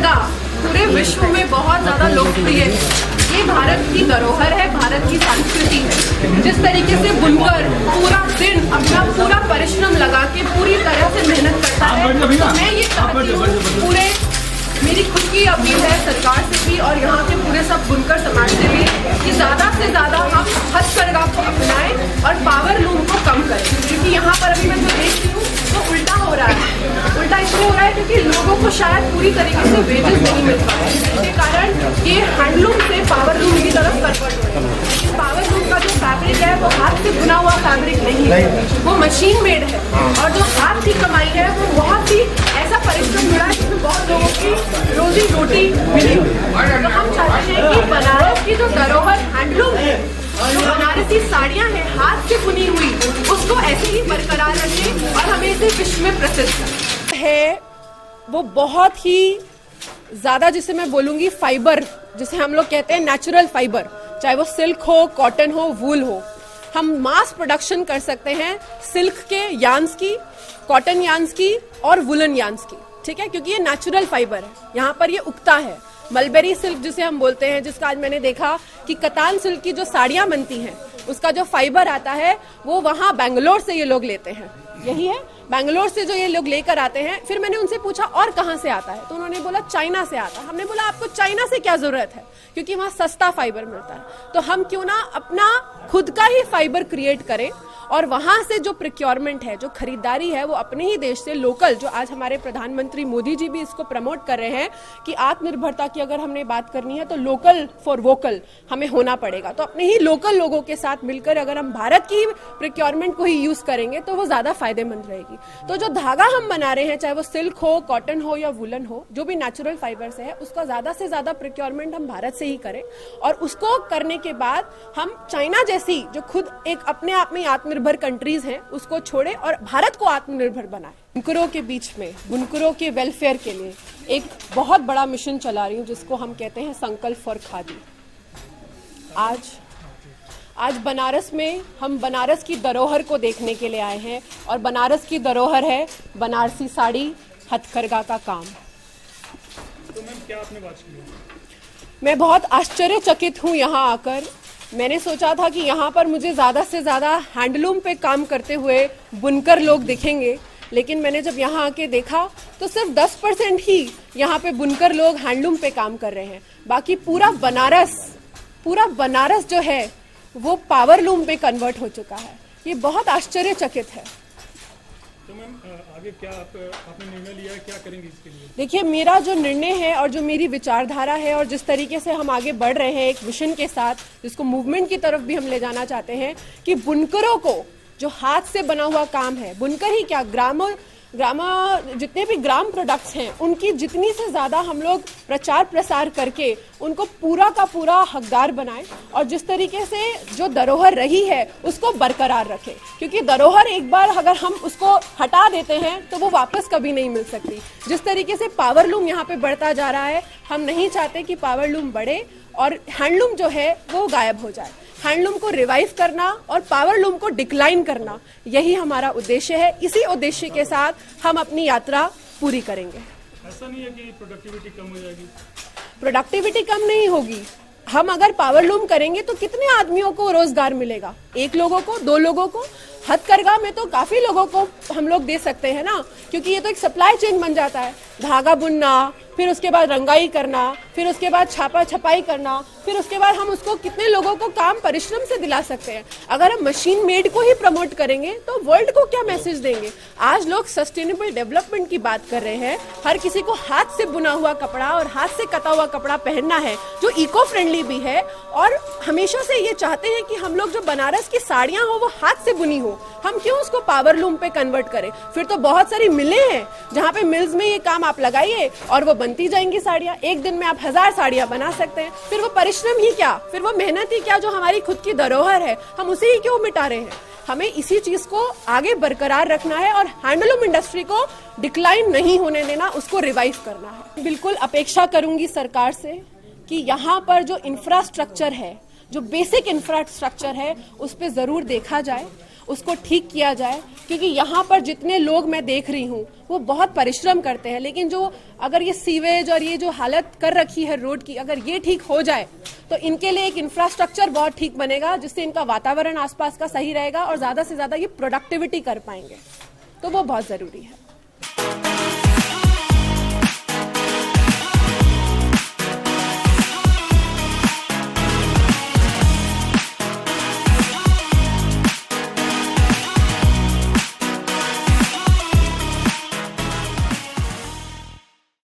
हथकरघा पूरे विश्व में बहुत ज्यादा लोकप्रिय है। ये भारत की धरोहर है, भारत की संस्कृति है। जिस तरीके से बुनकर पूरा दिन अपना पूरा परिश्रम लगा के पूरी तरह से मेहनत करता है, तो मैं ये चाहती हूँ, पूरे मेरी खुद की अपील है सरकार से भी और यहाँ के पूरे सब बुनकर समाज से भी, कि ज़्यादा से ज़्यादा हम हथकरघा को अपनाएं और पावर लूम को कम करें। क्योंकि यहाँ पर अभी मैं जो देख रही हूँ तो उल्टा हो रहा है। उल्टा इसलिए हो रहा है क्योंकि लोगों को शायद पूरी तरीके से वेजेस नहीं मिल पा रहे हैं, जिसके कारण ये हैंडलूम से पावर लूम की तरफ कन्वर्ट हो रहा है। पावर लूम का जो फैब्रिक है वो हाथ से बुना हुआ फैब्रिक नहीं है, वो मशीन मेड है। और जो हाथ की कमाई है वो बहुत ही ऐसा परिश्रम जुड़ा है जिसमें बहुत लोगों की रोजी रोटी मिली। तो हम चाहते हैं कि बनारस की जो धरोहर हैंडलूम है, जो बनारसी साड़ियाँ हैं हाथ से बुनी हुई, उसको ऐसे ही बरकरार रखें और हमें इसे विश्व में प्रसिद्ध है। वो बहुत ही ज्यादा, जिसे मैं बोलूंगी फाइबर, जिसे हम लोग कहते हैं नेचुरल फाइबर, चाहे वो सिल्क हो, कॉटन हो, वूल हो, हम मास प्रोडक्शन कर सकते हैं सिल्क के यार्न्स की, कॉटन यार्न्स की और वुलन यार्न्स की। ठीक है, क्योंकि ये नेचुरल फाइबर है, यहाँ पर ये उगता है। मलबेरी सिल्क जिसे हम बोलते हैं, जिसका आज मैंने देखा कि कतान सिल्क की जो साड़ियां बनती हैं उसका जो फाइबर आता है वो वहाँ बेंगलोर से ये लोग लेते हैं। यही है, बेंगलोर से जो ये लोग लेकर आते हैं। फिर मैंने उनसे पूछा और कहाँ से आता है, तो उन्होंने बोला चाइना से आता है। हमने बोला आपको चाइना से क्या जरूरत है, क्योंकि वहाँ सस्ता फाइबर मिलता है। तो हम क्यों ना अपना खुद का ही फाइबर क्रिएट करें और वहां से जो प्रोक्योरमेंट है, जो खरीदारी है, वो अपने ही देश से लोकल, जो आज हमारे प्रधानमंत्री मोदी जी भी इसको प्रमोट कर रहे हैं कि आत्मनिर्भरता की अगर हमने बात करनी है तो लोकल फॉर वोकल हमें होना पड़ेगा। तो अपने ही लोकल लोगों के साथ मिलकर अगर हम भारत की प्रोक्योरमेंट को ही यूज करेंगे तो वो ज्यादा फायदेमंद रहेगी। तो जो धागा हम बना रहे हैं, चाहे वो सिल्क हो, कॉटन हो या वुलन हो, जो भी नेचुरल फाइबर से है, उसका ज्यादा से ज्यादा प्रोक्योरमेंट हम भारत से ही करें। और उसको करने के बाद हम चाइना जैसी जो खुद एक अपने आप में आत्मनिर्भर कंट्रीज हैं उसको छोड़े और भारत को आत्मनिर्भर बनाए। बुनकरों के बीच में, बुनकरों के वेलफेयर के लिए एक बहुत बड़ा मिशन चला रही हूँ, जिसको हम कहते हैं संकल्प फॉर खादी। आज बनारस में हम बनारस की धरोहर को देखने के लिए आए हैं और बनारस की धरोहर है बनारसी साड़ी, हथकरघा का काम। तो मैम क्या आपने बात की? मैं बहुत आश्चर्यचकित हूँ यहाँ आकर। मैंने सोचा था कि यहाँ पर मुझे ज़्यादा से ज़्यादा हैंडलूम पे काम करते हुए बुनकर लोग दिखेंगे, लेकिन मैंने जब यहाँ आके देखा तो सिर्फ 10% ही यहाँ पे बुनकर लोग हैंडलूम पे काम कर रहे हैं। बाकी पूरा बनारस जो है वो पावर लूम पे कन्वर्ट हो चुका है। ये बहुत आश्चर्यचकित है। तो मैम आगे क्या आपने निर्णय लिया है, क्या करेंगे इसके लिए? देखिए, मेरा जो निर्णय है और जो मेरी विचारधारा है और जिस तरीके से हम आगे बढ़ रहे हैं एक विजन के साथ, जिसको मूवमेंट की तरफ भी हम ले जाना चाहते हैं, कि बुनकरों को जो हाथ से बना हुआ काम है, बुनकर ही क्या, जितने भी ग्राम प्रोडक्ट्स हैं उनकी जितनी से ज्यादा हम लोग प्रचार प्रसार करके उनको पूरा का पूरा हकदार बनाएं और जिस तरीके से जो धरोहर रही है उसको बरकरार रखें। क्योंकि धरोहर एक बार अगर हम उसको हटा देते हैं तो वो वापस कभी नहीं मिल सकती। जिस तरीके से पावर लूम यहाँ पे बढ़ता जा रहा है, हम नहीं चाहते कि पावर लूम बढ़े और हैंडलूम जो है वो गायब हो जाए। हैंडलूम को रिवाइव करना और पावर लूम को डिक्लाइन करना, यही हमारा उद्देश्य है। इसी उद्देश्य के साथ हम अपनी यात्रा पूरी करेंगे। ऐसा नहीं है कि प्रोडक्टिविटी कम हो जाएगी? प्रोडक्टिविटी कम नहीं होगी। हम अगर पावर लूम करेंगे तो कितने आदमियों को रोजगार मिलेगा? 1 लोगों को, 2 लोगों को? हथकरघा में तो काफी लोगों को हम लोग दे सकते हैं ना, क्योंकि ये तो एक सप्लाई चेन बन जाता है। धागा बुनना, फिर उसके बाद रंगाई करना, फिर उसके बाद छापा छपाई करना, फिर उसके बाद हम उसको कितने लोगों को काम परिश्रम से दिला सकते हैं। अगर हम मशीन मेड को ही प्रमोट करेंगे तो वर्ल्ड को क्या मैसेज देंगे? आज लोग सस्टेनेबल डेवलपमेंट की बात कर रहे हैं। हर किसी को हाथ से बुना हुआ कपड़ा और हाथ से कटा हुआ कपड़ा पहनना है, जो इको फ्रेंडली भी है। और हमेशा से ये चाहते हैं कि हम लोग जो बनारस की साड़ियां हो वो हाथ से बुनी हो, हम क्यों उसको पावर लूम पे कन्वर्ट करें? फिर तो बहुत सारी मिलें हैं जहाँ पे मिल्स में ये काम आप लगाइए और वो बनती जाएंगी साड़ियाँ। एक दिन में आप 1000 साड़ियाँ बना सकते हैं। फिर वो परिश्रम ही क्या, फिर वो मेहनत ही क्या, जो हमारी खुद की धरोहर है, हम उसे ही क्यों मिटा रहे हैं? हमें इसी चीज को आगे बरकरार रखना है और हैंडलूम इंडस्ट्री को डिक्लाइन नहीं होने देना, उसको रिवाइव करना है। बिल्कुल अपेक्षा करूंगी सरकार से कि यहाँ पर जो इंफ्रास्ट्रक्चर है, जो बेसिक इंफ्रास्ट्रक्चर है, उस पर जरूर देखा जाए उसको ठीक किया जाए, क्योंकि यहाँ पर जितने लोग मैं देख रही हूँ वो बहुत परिश्रम करते हैं, लेकिन जो अगर ये सीवेज और ये जो हालत कर रखी है रोड की, अगर ये ठीक हो जाए तो इनके लिए एक इंफ्रास्ट्रक्चर बहुत ठीक बनेगा, जिससे इनका वातावरण आसपास का सही रहेगा और ज्यादा से ज्यादा ये प्रोडक्टिविटी कर पाएंगे, तो वो बहुत जरूरी है।